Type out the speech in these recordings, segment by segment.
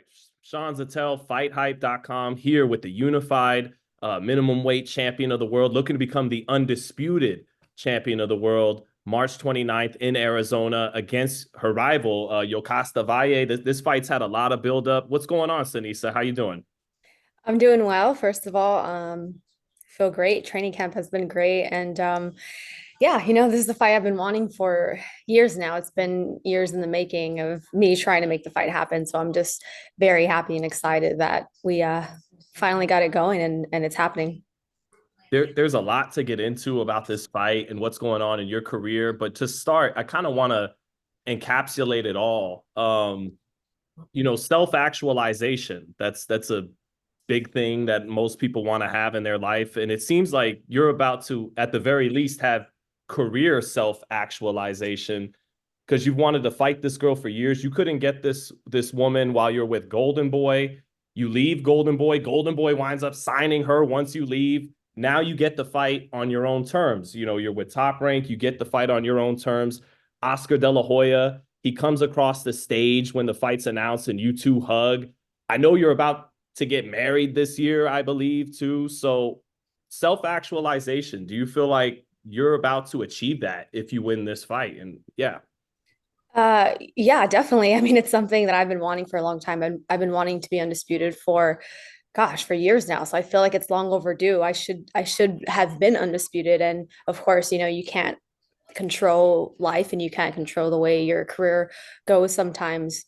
right, Sean Zittel, FightHype.com, here with the unified minimum weight champion of the world, looking to become the undisputed champion of the world, March 29th in Arizona against her rival, Yokasta Valle. This fight's had a lot of buildup. What's going on, Seniesa? How you doing? I'm doing well, first of all. Feel great. Training camp has been great. And yeah, this is the fight I've been wanting for years now. It's been years in the making of me trying to make the fight happen. So I'm just very happy and excited that we finally got it going and it's happening. There's a lot to get into about this fight and what's going on in your career. But to start, I kind of want to encapsulate it all. Self-actualization. That's a big thing that most people want to have in their life. And it seems like you're about to, at the very least, have career self-actualization because you've wanted to fight this girl for years. You couldn't get this woman while you're with Golden Boy. You leave Golden Boy. Golden Boy winds up signing her once you leave. Now you get the fight on your own terms. You're with Top Rank. You get the fight on your own terms. Oscar De La Hoya, he comes across the stage when the fight's announced and you two hug. I know you're about to get married this year, I believe, too. So self-actualization, do you feel like you're about to achieve that if you win this fight? And yeah. Yeah, definitely. I mean, it's something that I've been wanting for a long time. I've been wanting to be undisputed for, gosh, for years now. So I feel like it's long overdue. I should have been undisputed. And of course, you can't control life and you can't control the way your career goes sometimes.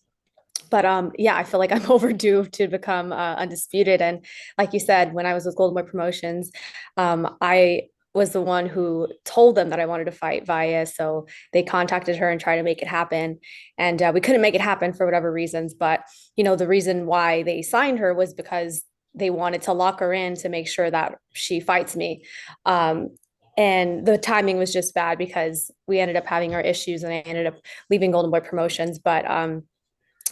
But yeah, I feel like I'm overdue to become undisputed. And like you said, when I was with Golden Boy Promotions, I was the one who told them that I wanted to fight Vaya. So they contacted her and tried to make it happen. And we couldn't make it happen for whatever reasons. But, the reason why they signed her was because they wanted to lock her in to make sure that she fights me. And the timing was just bad because we ended up having our issues and I ended up leaving Golden Boy Promotions. But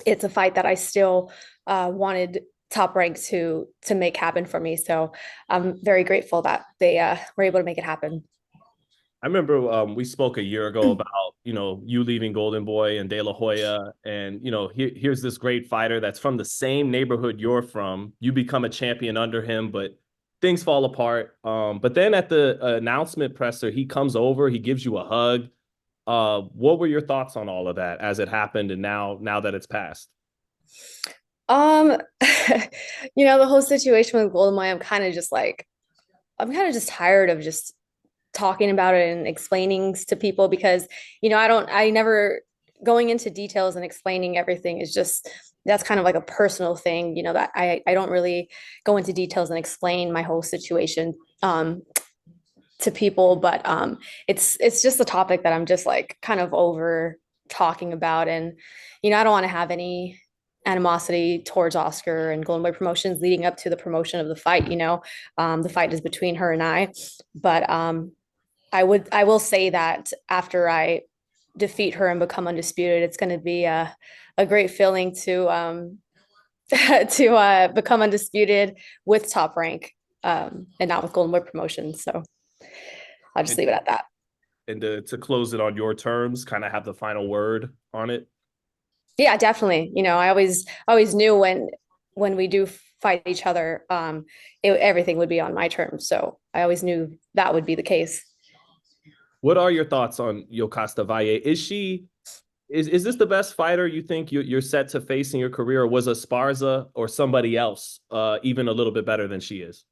it's a fight that I still wanted Top Rank to make happen for me. So I'm very grateful that they were able to make it happen. I remember we spoke a year ago about, you leaving Golden Boy and De La Hoya. And, here's this great fighter that's from the same neighborhood you're from. You become a champion under him, but things fall apart. But then at the announcement presser, he comes over, he gives you a hug. What were your thoughts on all of that as it happened and now that it's passed? Um, the whole situation with Golden Boy, I'm kind of just tired of just talking about it and explaining to people because, I never going into details and explaining everything is just that's kind of like a personal thing, that I don't really go into details and explain my whole situation to people, but it's just a topic that I'm just like kind of over talking about. And I don't want to have any animosity towards Oscar and Golden Boy Promotions leading up to the promotion of the fight. The fight is between her and I, but I will say that after I defeat her and become undisputed, it's going to be a great feeling to to become undisputed with Top Rank and not with Golden Boy Promotions. So I'll just And, leave it at that. and to close it on your terms, kind of have the final word on it. Yeah, definitely. I always knew when we do fight each other, everything would be on my terms. So I always knew that would be the case. What are your thoughts on Yokasta Valle? Is this the best fighter you think you're set to face in your career, or was Esparza or somebody else even a little bit better than she is?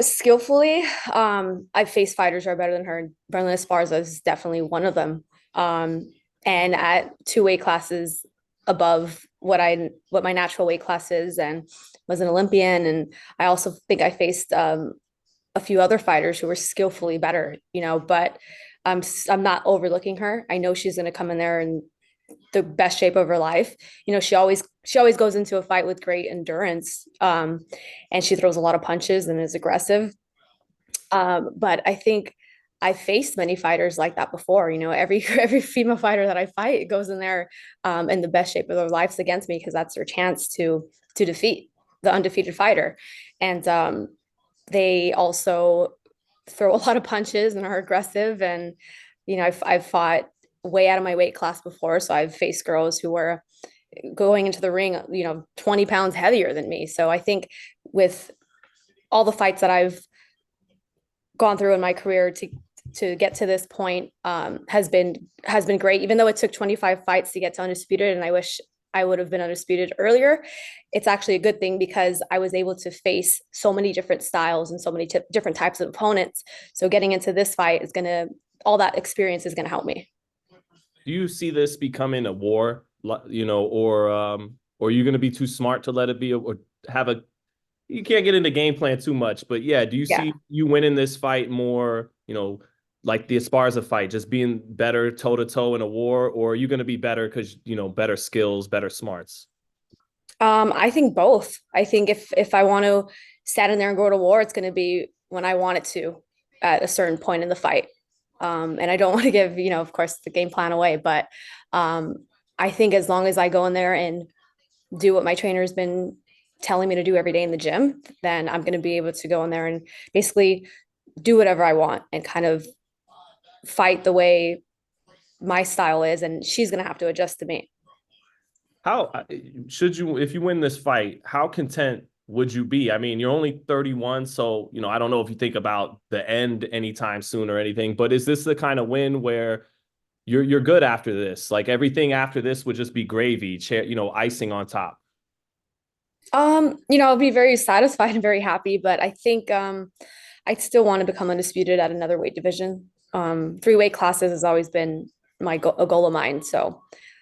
Skillfully, I've faced fighters who are better than her. Brenda Esparza is definitely one of them. And at two weight classes above what my natural weight class is, and was an Olympian. And I also think I faced a few other fighters who were skillfully better. But I'm not overlooking her. I know she's going to come in there in the best shape of her life. She always goes into a fight with great endurance, and she throws a lot of punches and is aggressive. But I think I faced many fighters like that before. Every female fighter that I fight goes in there in the best shape of their lives against me because that's their chance to defeat the undefeated fighter. And they also throw a lot of punches and are aggressive. And I've fought way out of my weight class before, so I've faced girls who were going into the ring, 20 pounds heavier than me. So I think with all the fights that I've gone through in my career to get to this point has been great. Even though it took 25 fights to get to undisputed, and I wish I would have been undisputed earlier, it's actually a good thing because I was able to face so many different styles and so many different types of opponents. So getting into this fight is gonna all that experience is gonna help me. Do you see this becoming a war, or are you going to be too smart to let it be, or have a, you can't get into game plan too much, but yeah, do you Yeah. see you winning this fight more, like the Esparza fight, just being better toe to toe in a war, or are you going to be better because, better skills, better smarts? I think both. I think if I want to stand in there and go to war, it's going to be when I want it to at a certain point in the fight. And I don't want to give, of course, the game plan away, but um, I think as long as I go in there and do what my trainer's been telling me to do every day in the gym, then I'm going to be able to go in there and basically do whatever I want and kind of fight the way my style is. And she's going to have to adjust to me. How should you, if you win this fight, how content would you be? I mean, you're only 31, so, I don't know if you think about the end anytime soon or anything, but is this the kind of win where you're good after this? Like everything after this would just be gravy, icing on top. I'll be very satisfied and very happy, but I think I'd still want to become undisputed at another weight division. 3 weight classes has always been a goal of mine. So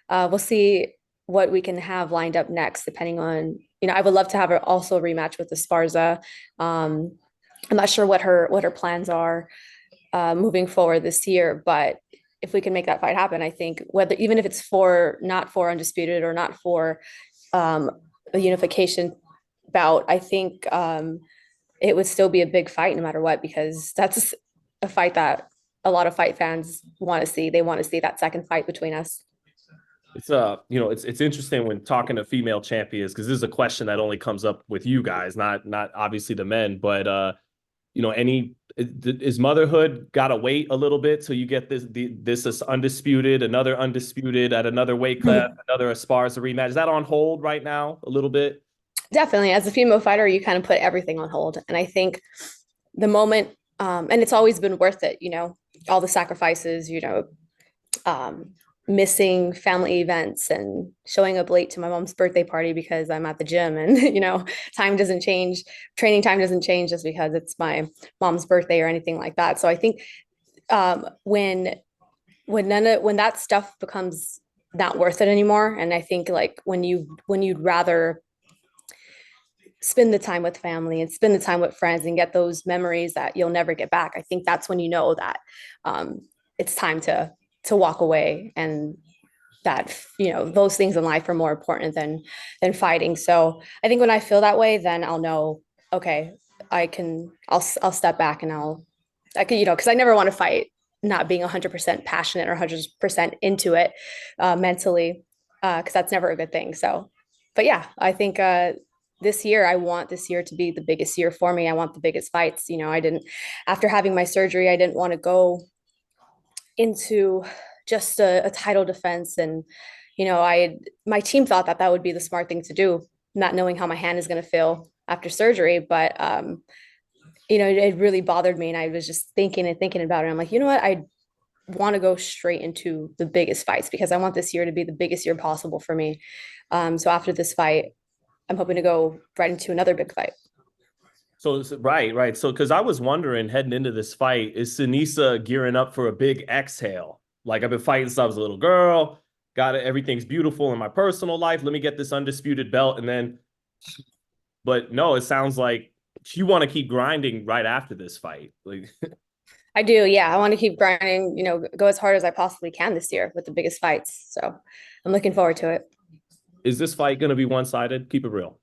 we'll see what we can have lined up next, depending on, I would love to have also a rematch with Esparza. I'm not sure what her plans are moving forward this year, but if we can make that fight happen, I think whether even if it's for not for undisputed or not for um, a unification bout, I think it would still be a big fight no matter what, because that's a fight that a lot of fight fans want to see. They want to see that second fight between us. It's interesting when talking to female champions, because this is a question that only comes up with you guys, not obviously the men, but is motherhood gotta wait a little bit till you get this is undisputed, another undisputed at another weight class, another Esparza rematch? Is that on hold right now a little bit? Definitely, as a female fighter, you kind of put everything on hold, and I think the moment, and it's always been worth it. All the sacrifices, um, missing family events and showing up late to my mom's birthday party because I'm at the gym and time doesn't change, training time doesn't change just because it's my mom's birthday or anything like that. So I think when that stuff becomes not worth it anymore, and I think like when you'd rather spend the time with family and spend the time with friends and get those memories that you'll never get back, I think that's when you know that it's time to walk away, and that those things in life are more important than fighting. So I think when I feel that way, then I'll know, okay, I'll step back and I could, because I never want to fight not being 100% passionate or 100% into it mentally, because that's never a good thing. So but yeah, I think I want this year to be the biggest year for me. I want the biggest fights. I didn't, after having my surgery, I didn't want to go into just a title defense. And, my team thought that would be the smart thing to do, not knowing how my hand is going to feel after surgery. But, it really bothered me. And I was just thinking and thinking about it. I'm like, you know what? I want to go straight into the biggest fights because I want this year to be the biggest year possible for me. So after this fight, I'm hoping to go right into another big fight. So right. So because I was wondering heading into this fight, is Seniesa gearing up for a big exhale? Like I've been fighting since I was a little girl, got it, everything's beautiful in my personal life. Let me get this undisputed belt, and then, but no, it sounds like you want to keep grinding right after this fight. Like I do, yeah. I want to keep grinding, go as hard as I possibly can this year with the biggest fights. So I'm looking forward to it. Is this fight going to be one-sided? Keep it real.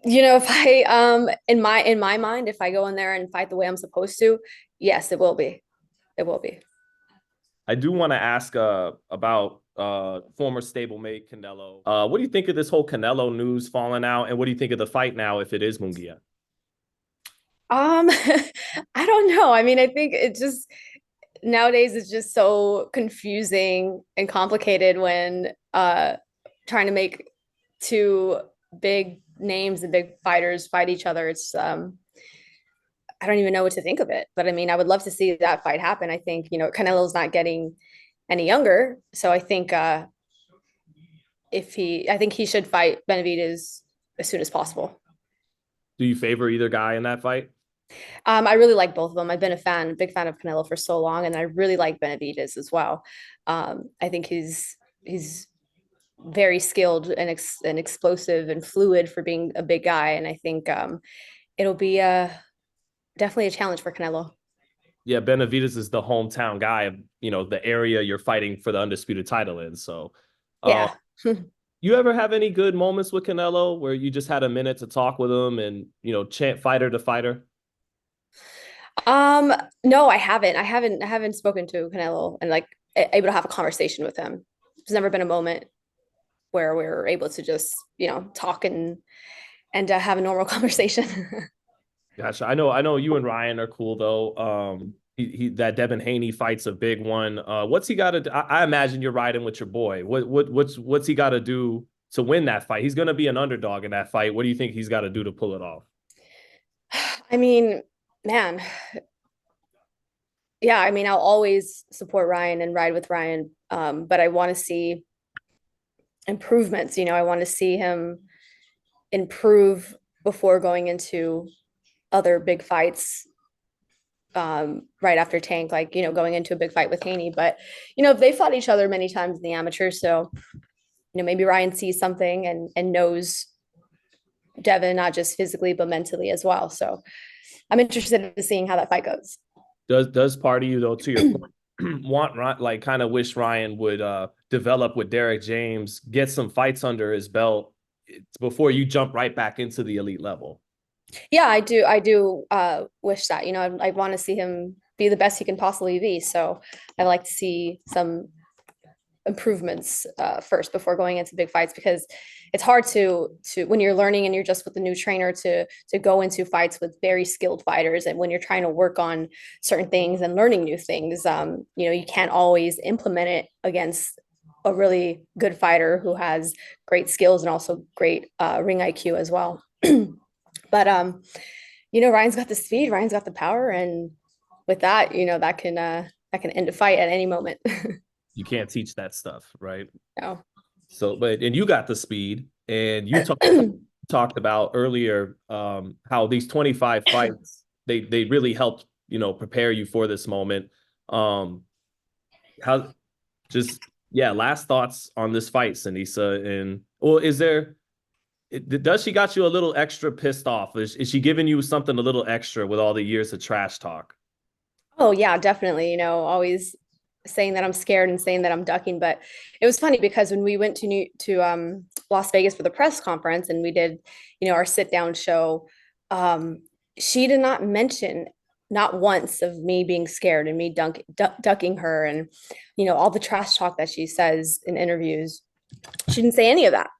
If I in my mind, if I go in there and fight the way I'm supposed to, yes, it will be. It will be. I do want to ask about former stablemate Canelo. What do you think of this whole Canelo news falling out, and what do you think of the fight now if it is Munguia? I don't know. I mean, I think nowadays it's just so confusing and complicated when trying to make two big names and big fighters fight each other. It's I don't even know what to think of it. But I mean, I would love to see that fight happen. I think, Canelo's not getting any younger. So I think I think he should fight Benavidez as soon as possible. Do you favor either guy in that fight? I really like both of them. I've been a big fan of Canelo for so long, and I really like Benavidez as well. I think he's very skilled and and explosive and fluid for being a big guy, and I think it'll be definitely a challenge for Canelo. Yeah, Benavidez is the hometown guy of, the area you're fighting for the undisputed title in. So, uh, Yeah. you ever have any good moments with Canelo where you just had a minute to talk with him and, chant fighter to fighter? Um, no, I haven't spoken to Canelo and like able to have a conversation with him. There's never been a moment where we're able to just, talk and have a normal conversation. Gotcha. I know you and Ryan are cool though. That Devin Haney fight's a big one. What's he got to do? I imagine you're riding with your boy. What's he got to do to win that fight? He's going to be an underdog in that fight. What do you think he's got to do to pull it off? I mean, man, yeah, I mean, I'll always support Ryan and ride with Ryan. But I want to see improvements. I want to see him improve before going into other big fights right after Tank, like, going into a big fight with Haney. But, they fought each other many times in the amateur. So, maybe Ryan sees something and knows Devin, not just physically, but mentally as well. So I'm interested in seeing how that fight goes. Does part of you though, to your point, want like kind of wish Ryan would develop with Derek James, get some fights under his belt before you jump right back into the elite level? Yeah, I do wish that, I want to see him be the best he can possibly be. So I like to see some improvements first before going into big fights, because it's hard to when you're learning and you're just with a new trainer to go into fights with very skilled fighters, and when you're trying to work on certain things and learning new things, you can't always implement it against a really good fighter who has great skills and also great ring IQ as well. But Ryan's got the speed, Ryan's got the power, and with that, that can end a fight at any moment. You can't teach that stuff, right? No. So, and you got the speed, and you talked about earlier how these 25 fights they really helped prepare you for this moment. How just yeah, last thoughts on this fight, Seniesa, and well, does she got you a little extra pissed off? Is she giving you something a little extra with all the years of trash talk? Oh yeah, definitely. Always saying that I'm scared and saying that I'm ducking. But it was funny because when we went to Las Vegas for the press conference and we did, our sit down show, she did not mention not once of me being scared and me ducking her and all the trash talk that she says in interviews. She didn't say any of that.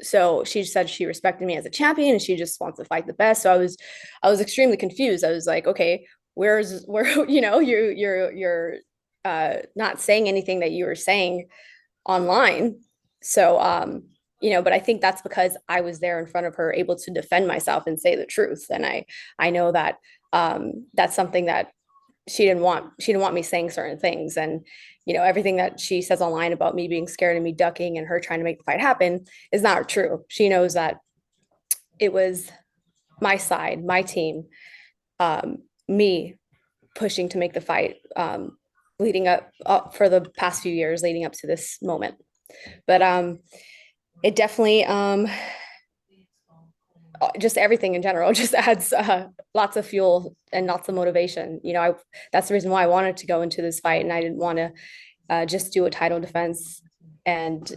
So she said she respected me as a champion and she just wants to fight the best. So I was extremely confused. I was like, okay, where you're not saying anything that you were saying online. So but I think that's because I was there in front of her, able to defend myself and say the truth. And I know that that's something that she didn't want. She didn't want me saying certain things. And everything that she says online about me being scared and me ducking and her trying to make the fight happen is not true. She knows that it was my side, my team, me pushing to make the fight, leading up for the past few years leading up to this moment. But it definitely just everything in general just adds lots of fuel and lots of motivation. That's the reason why I wanted to go into this fight, and I didn't want to just do a title defense and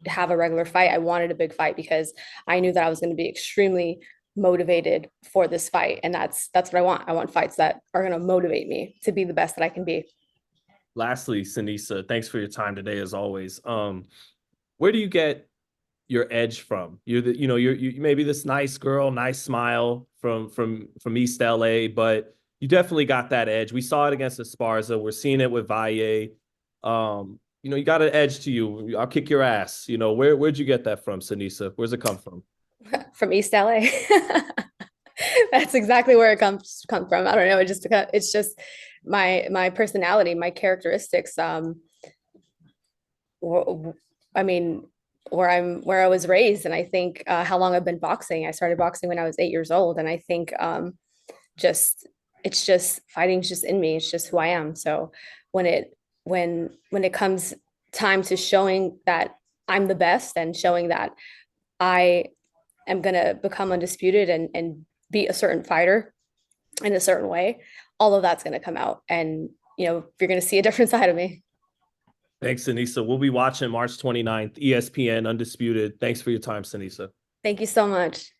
have a regular fight. I wanted a big fight because I knew that I was going to be extremely motivated for this fight, and that's what I want. I want fights that are going to motivate me to be the best that I can be. Lastly, Seniesa, thanks for your time today as always. Where do you get your edge from? You're maybe this nice girl, nice smile from East LA, but you definitely got that edge. We saw it against Esparza. We're seeing it with Valle. You know, you got an edge to you. I'll kick your ass. You know, where'd you get that from, Seniesa? Where's it come from? From East LA. That's exactly where it come from. I don't know. It's just my personality, my characteristics. I mean, where I was raised, and I think how long I've been boxing. I started boxing when I was 8 years old, and I think just it's just fighting's just in me. It's just who I am. So when it comes time to showing that I'm the best and showing that I am gonna become undisputed and beat a certain fighter in a certain way, all of that's gonna come out, and you're gonna see a different side of me. Thanks, Seniesa. We'll be watching March 29th, ESPN Undisputed. Thanks for your time, Seniesa. Thank you so much.